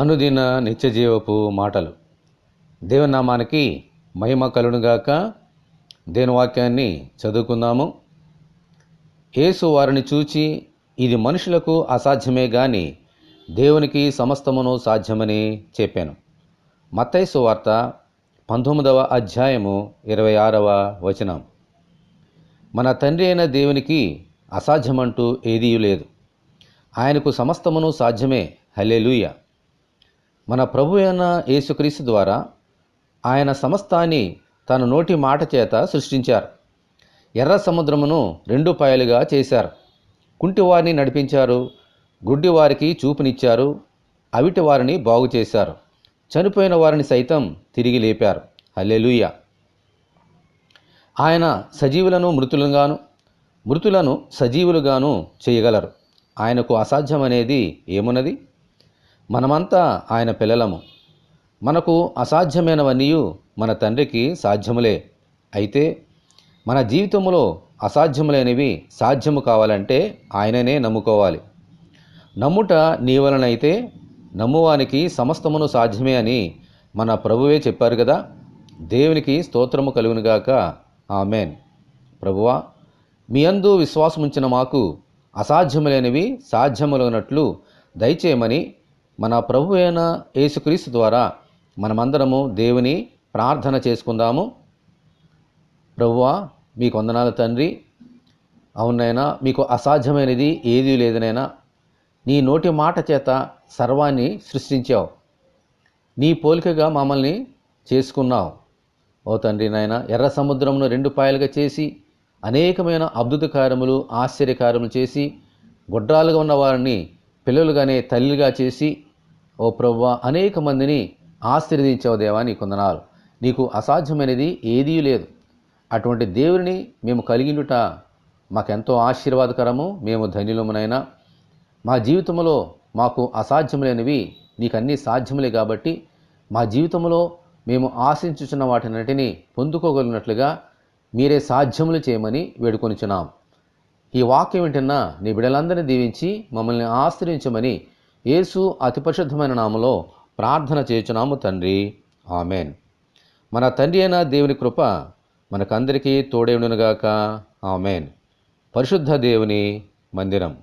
అనుదిన నిత్యజీవపు మాటలు. దేవుని నామానికి మహిమ కలుగునుగాక. దేవుని వాక్యాన్ని చదువుకుందాము. యేసు వారిని చూచి, ఇది మనుషులకు అసాధ్యమే గాని దేవునికి సమస్తమును సాధ్యమని చెప్పాను. మత్తయి సువార్త 19వ అధ్యాయము 26వ వచనం. మన తండ్రి అయిన దేవునికి అసాధ్యమంటూ ఏదీ లేదు. ఆయనకు సమస్తమును సాధ్యమే. హల్లెలూయా. మన ప్రభు అయిన యేసుక్రీస్తు ద్వారా ఆయన సమస్తాన్ని తన నోటి మాట చేత సృష్టించారు. ఎర్ర సముద్రమును 2 పాయలుగా చేశారు. కుంటివారిని నడిపించారు. గుడ్డివారికి చూపునిచ్చారు. అవిటి వారిని బాగు చేశారు. చనిపోయిన వారిని సైతం తిరిగి లేపారు. హల్లెలూయా. ఆయన సజీవులను మృతులను సజీవులుగాను చేయగలరు. ఆయనకు అసాధ్యం అనేది ఏమున్నది? మనమంతా ఆయన పిల్లలము. మనకు అసాధ్యమైనవన్నీ మన తండ్రికి సాధ్యములే. అయితే మన జీవితంలో అసాధ్యములైనవి సాధ్యము కావాలంటే ఆయననే నమ్ముకోవాలి. నమ్ముట నీ వలనైతే నమ్మువానికి సమస్తమును సాధ్యమే అని మన ప్రభువే చెప్పారు కదా. దేవునికి స్తోత్రము కలుగునుగాక. ఆమెన్. ప్రభువా, మీ యందు విశ్వాసముంచిన మాకు అసాధ్యములైనవి సాధ్యములైనట్లు దయచేయమని మన ప్రభు అయిన యేసుక్రీస్తు ద్వారా మనమందరము దేవుని ప్రార్థన చేసుకుందాము. ప్రభువా, మీకు వందనాలు తండ్రి. అవునైనా, మీకు అసాధ్యమైనది ఏదీ లేదనైనా. నీ నోటి మాట చేత సర్వాన్ని సృష్టించావు. నీ పోలికగా మమ్మల్ని చేసుకున్నావు. ఓ తండ్రి నాయన, ఎర్ర సముద్రమును 2 పాయలుగా చేసి అనేకమైన అద్భుత కార్యములు, ఆశ్చర్యకార్యములు చేసి గుడ్రాలుగా ఉన్న వారిని పిల్లలుగానే తల్లిగా చేసి, ఓ ప్రభువా, అనేక మందిని ఆశీర్వదించావు దేవా. నీకు వందనాలు. నీకు అసాధ్యమైనది ఏదీ లేదు. అటువంటి దేవుని మేము కలిగినుట మాకెంతో ఆశీర్వాదకరము. మేము ధన్యులమునైనా. మా జీవితంలో మాకు అసాధ్యములైనవి నీకన్నీ సాధ్యములే కాబట్టి మా జీవితంలో మేము ఆశించుచున్న వాటినన్నిటినీ పొందుకోగలిగినట్లుగా మీరే సాధ్యములు చేయమని వేడుకొనిచున్నాం. ఈ వాక్యం వింటున్నా నీ బిడ్డలందరినీ దీవించి మమ్మల్ని ఆశ్రయించమని యేసు అతి పరిశుద్ధమైన నామములో ప్రార్థన చేయుచున్నాము తండ్రి. ఆమెన్. మన తండ్రి అయిన దేవుని కృప మనకందరికీ తోడేయునుగాక. ఆమెన్. పరిశుద్ధ దేవుని మందిరం.